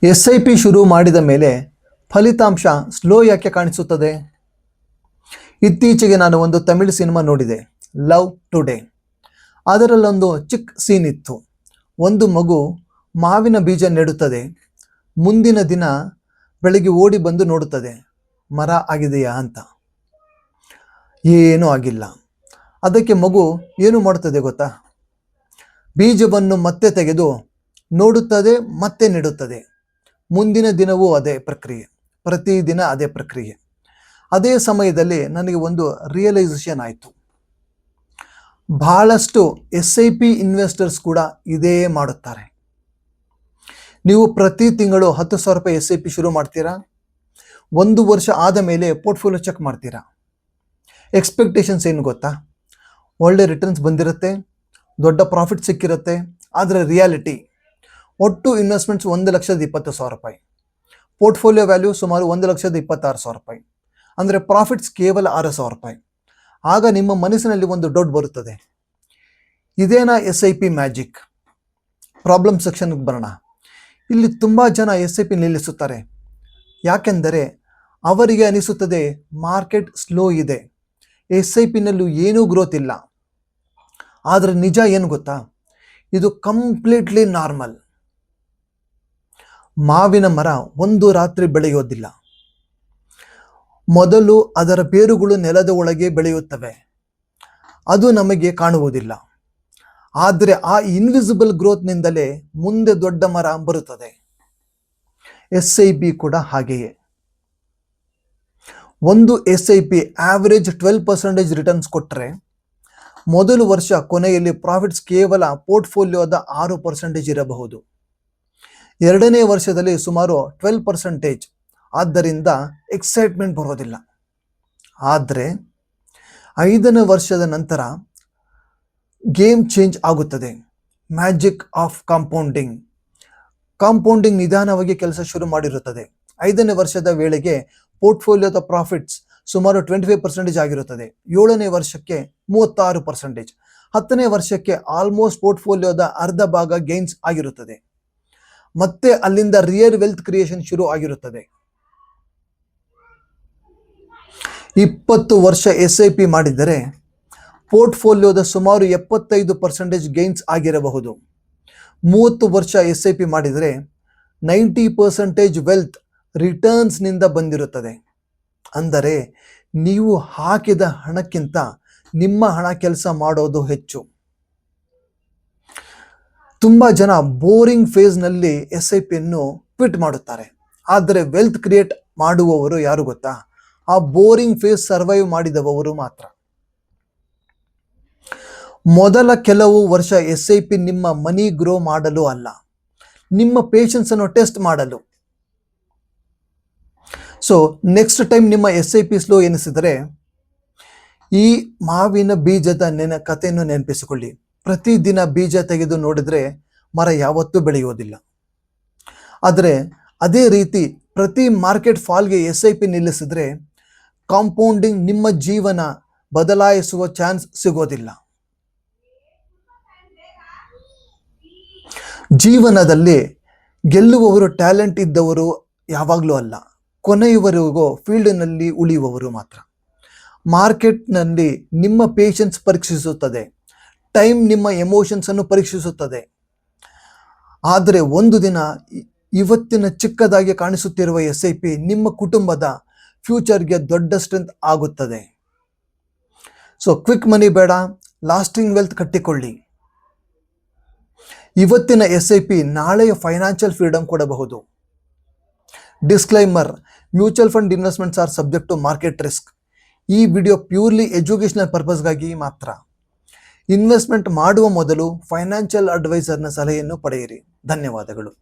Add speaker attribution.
Speaker 1: SIP ಶುರು ಮಾಡಿದ ಮೇಲೆ ಫಲಿತಾಂಶ ಸ್ಲೋ ಯಾಕೆ ಕಾಣಿಸುತ್ತದೆ? ಇತ್ತೀಚೆಗೆ ನಾನು ಒಂದು ತಮಿಳು ಸಿನಿಮಾ ನೋಡಿದೆ, ಲವ್ ಟುಡೇ. ಅದರಲ್ಲೊಂದು ಚಿಕ್ಕ ಸೀನ್ ಇತ್ತು. ಒಂದು ಮಗು ಮಾವಿನ ಬೀಜ ನೆಡುತ್ತದೆ. ಮುಂದಿನ ದಿನ ಬೆಳಗ್ಗೆ ಓಡಿ ಬಂದು ನೋಡುತ್ತದೆ, ಮರ ಆಗಿದೆಯಾ ಅಂತ. ಏನೂ ಆಗಿಲ್ಲ. ಅದಕ್ಕೆ ಮಗು ಏನು ಮಾಡುತ್ತದೆ ಗೊತ್ತಾ? ಬೀಜವನ್ನು ಮತ್ತೆ ತೆಗೆದು ನೋಡುತ್ತದೆ, ಮತ್ತೆ ನೆಡುತ್ತದೆ. ಮುಂದಿನ ದಿನವೂ ಅದೇ ಪ್ರಕ್ರಿಯೆ, ಪ್ರತಿದಿನ ಅದೇ ಪ್ರಕ್ರಿಯೆ. ಅದೇ ಸಮಯದಲ್ಲಿ ನನಗೆ ಒಂದು ರಿಯಲೈಸೇಷನ್ ಆಯಿತು. ಬಹಳಷ್ಟು SIP ಇನ್ವೆಸ್ಟರ್ಸ್ ಕೂಡ ಇದೇ ಮಾಡುತ್ತಾರೆ. ನೀವು ಪ್ರತಿ ತಿಂಗಳು 10,000 ರೂಪಾಯಿ SIP ಶುರು ಮಾಡ್ತೀರಾ. 1 ವರ್ಷ ಆದ ಮೇಲೆ ಪೋರ್ಟ್ಫೋಲಿಯೋ ಚೆಕ್ ಮಾಡ್ತೀರಾ. ಎಕ್ಸ್ಪೆಕ್ಟೇಷನ್ಸ್ ಏನು ಗೊತ್ತಾ? ಒಳ್ಳೆ ರಿಟರ್ನ್ಸ್ ಬಂದಿರುತ್ತೆ, ದೊಡ್ಡ ಪ್ರಾಫಿಟ್ ಸಿಕ್ಕಿರುತ್ತೆ. ಆದರೆ ರಿಯಾಲಿಟಿ, ಒಟ್ಟು ಇನ್ವೆಸ್ಟ್ಮೆಂಟ್ಸ್ 1,20,000 ರೂಪಾಯಿ, ಪೋರ್ಟ್ಫೋಲಿಯೋ ವ್ಯಾಲ್ಯೂ ಸುಮಾರು 1,26,000 ರೂಪಾಯಿ, ಅಂದರೆ ಪ್ರಾಫಿಟ್ಸ್ ಕೇವಲ 6,000 ರೂಪಾಯಿ. ಆಗ ನಿಮ್ಮ ಮನಸ್ಸಿನಲ್ಲಿ ಒಂದು ಡೌಟ್ ಬರುತ್ತದೆ, ಇದೇನಾ SIP ಮ್ಯಾಜಿಕ್? ಪ್ರಾಬ್ಲಮ್ ಸೆಕ್ಷನ್ಗೆ ಬರೋಣ. ಇಲ್ಲಿ ತುಂಬ ಜನ SIP ನಿಲ್ಲಿಸುತ್ತಾರೆ. ಯಾಕೆಂದರೆ ಅವರಿಗೆ ಅನಿಸುತ್ತದೆ ಮಾರ್ಕೆಟ್ ಸ್ಲೋ ಇದೆ, SIPನಲ್ಲೂ ಏನೂ ಗ್ರೋತ್ ಇಲ್ಲ. ಆದರೆ ನಿಜ ಏನು ಗೊತ್ತಾ? ಇದು ಕಂಪ್ಲೀಟ್ಲಿ ನಾರ್ಮಲ್. ಮಾವಿನ ಮರ ಒಂದು ರಾತ್ರಿ ಬೆಳೆಯೋದಿಲ್ಲ. ಮೊದಲು ಅದರ ಬೇರುಗಳು ನೆಲದ ಒಳಗೆ ಬೆಳೆಯುತ್ತವೆ, ಅದು ನಮಗೆ ಕಾಣುವುದಿಲ್ಲ. ಆದರೆ ಆ ಇನ್ವಿಸಿಬಲ್ ಗ್ರೋತ್ನಿಂದಲೇ ಮುಂದೆ ದೊಡ್ಡ ಮರ ಬರುತ್ತದೆ. SIP ಕೂಡ ಹಾಗೆಯೇ. ಒಂದು SIP ಆವರೇಜ್ 12% ರಿಟರ್ನ್ಸ್ ಕೊಟ್ಟರೆ, ಮೊದಲು ವರ್ಷ ಕೊನೆಯಲ್ಲಿ ಪ್ರಾಫಿಟ್ಸ್ ಕೇವಲ ಪೋರ್ಟ್ಫೋಲಿಯೋದ 6% ಇರಬಹುದು. ಎರಡನೇ ವರ್ಷದಲ್ಲಿ ಸುಮಾರು 12%. ಆದ್ದರಿಂದ ಎಕ್ಸೈಟ್ಮೆಂಟ್ ಬರೋದಿಲ್ಲ. ಆದರೆ 5ನೇ ವರ್ಷದ ನಂತರ ಗೇಮ್ ಚೇಂಜ್ ಆಗುತ್ತದೆ. Magic of compounding. ಕಾಂಪೌಂಡಿಂಗ್ ನಿಧಾನವಾಗಿ ಕೆಲಸ ಶುರು ಮಾಡಿರುತ್ತದೆ. 5ನೇ ವರ್ಷದ ವೇಳೆಗೆ ಪೋರ್ಟ್ಫೋಲಿಯೋದ ಪ್ರಾಫಿಟ್ಸ್ ಸುಮಾರು 25% ಆಗಿರುತ್ತದೆ. 7ನೇ ವರ್ಷಕ್ಕೆ 36%. 10ನೇ ವರ್ಷಕ್ಕೆ ಆಲ್ಮೋಸ್ಟ್ ಪೋರ್ಟ್ಫೋಲಿಯೋದ ಅರ್ಧ ಭಾಗ ಗೇನ್ಸ್ ಆಗಿರುತ್ತದೆ. ಮತ್ತೆ ಅಲ್ಲಿಂದ ರಿಯಲ್ ವೆಲ್ತ್ ಕ್ರಿಯೇಷನ್ ಶುರು ಆಗಿರುತ್ತದೆ. 20 ವರ್ಷ SIP ಮಾಡಿದರೆ ಪೋರ್ಟ್ಫೋಲಿಯೋದ ಸುಮಾರು 75% ಗೇನ್ಸ್ ಆಗಿರಬಹುದು. 30 ವರ್ಷ SIP ಮಾಡಿದರೆ 90% ವೆಲ್ತ್ ರಿಟರ್ನ್ಸ್ನಿಂದ ಬಂದಿರುತ್ತದೆ. ಅಂದರೆ ನೀವು ಹಾಕಿದ ಹಣಕ್ಕಿಂತ ನಿಮ್ಮ ಹಣ ಕೆಲಸ ಮಾಡೋದು ಹೆಚ್ಚು. ತುಂಬ ಜನ ಬೋರಿಂಗ್ ಫೇಸ್ನಲ್ಲಿ SIPಯನ್ನು ಕ್ವಿಟ್ ಮಾಡುತ್ತಾರೆ. ಆದರೆ ವೆಲ್ತ್ ಕ್ರಿಯೇಟ್ ಮಾಡುವವರು ಯಾರು ಗೊತ್ತಾ? ಆ ಬೋರಿಂಗ್ ಫೇಸ್ ಸರ್ವೈವ್ ಮಾಡಿದವರು ಮಾತ್ರ. ಮೊದಲ ಕೆಲವು ವರ್ಷ SIP ನಿಮ್ಮ ಮನಿ ಗ್ರೋ ಮಾಡಲು ಅಲ್ಲ, ನಿಮ್ಮ ಪೇಷನ್ಸ್ ಅನ್ನು ಟೆಸ್ಟ್ ಮಾಡಲು. ಸೊ ನೆಕ್ಸ್ಟ್ ಟೈಮ್ ನಿಮ್ಮ SIP ಸ್ಲೋ ಎನಿಸಿದರೆ ಈ ಮಾವಿನ ಬೀಜದ ಕಥೆಯನ್ನು ನೆನಪಿಸಿಕೊಳ್ಳಿ. ಪ್ರತಿದಿನ ಬೀಜ ತೆಗೆದು ನೋಡಿದರೆ ಮರ ಯಾವತ್ತೂ ಬೆಳೆಯುವುದಿಲ್ಲ. ಆದರೆ ಅದೇ ರೀತಿ ಪ್ರತಿ ಮಾರ್ಕೆಟ್ ಫಾಲ್ಗೆ SIP ನಿಲ್ಲಿಸಿದರೆ ಕಾಂಪೌಂಡಿಂಗ್ ನಿಮ್ಮ ಜೀವನ ಬದಲಾಯಿಸುವ ಚಾನ್ಸ್ ಸಿಗೋದಿಲ್ಲ. ಜೀವನದಲ್ಲಿ ಗೆಲ್ಲುವವರು ಟ್ಯಾಲೆಂಟ್ ಇದ್ದವರು ಯಾವಾಗಲೂ ಅಲ್ಲ, ಕೊನೆಯವರೆಗೂ ಫೀಲ್ಡ್ನಲ್ಲಿ ಉಳಿಯುವವರು ಮಾತ್ರ. ಮಾರ್ಕೆಟ್ನಲ್ಲಿ ನಿಮ್ಮ ಪೇಷನ್ಸ್ ಪರೀಕ್ಷಿಸುತ್ತದೆ, ಟೈಮ್ ನಿಮ್ಮ ಎಮೋಷನ್ಸನ್ನು ಪರೀಕ್ಷಿಸುತ್ತದೆ. ಆದರೆ ಒಂದು ದಿನ ಇವತ್ತಿನ ಚಿಕ್ಕದಾಗಿ ಕಾಣಿಸುತ್ತಿರುವ SIP ನಿಮ್ಮ ಕುಟುಂಬದ ಫ್ಯೂಚರ್ಗೆ ದೊಡ್ಡ ಸ್ಟ್ರೆಂತ್ ಆಗುತ್ತದೆ. ಸೊ ಕ್ವಿಕ್ ಮನಿ ಬೇಡ, ಲಾಸ್ಟಿಂಗ್ ವೆಲ್ತ್ ಕಟ್ಟಿಕೊಳ್ಳಿ. ಇವತ್ತಿನ SIP ನಾಳೆಯ ಫೈನಾನ್ಷಿಯಲ್ ಫ್ರೀಡಮ್ ಕೊಡಬಹುದು. Disclaimer: mutual fund investments are subject to market risk. ಈ ವಿಡಿಯೋ ಪ್ಯೂರ್ಲಿ ಎಜುಕೇಷನಲ್ ಪರ್ಪಸ್ಗಾಗಿ ಮಾತ್ರ. ಇನ್ವೆಸ್ಟ್ಮೆಂಟ್ ಮಾಡುವ ಮೊದಲು ಫೈನಾನ್ಷಿಯಲ್ ಅಡ್ವೈಸರ್ನ ಸಲಹೆಯನ್ನು ಪಡೆಯಿರಿ. ಧನ್ಯವಾದಗಳು.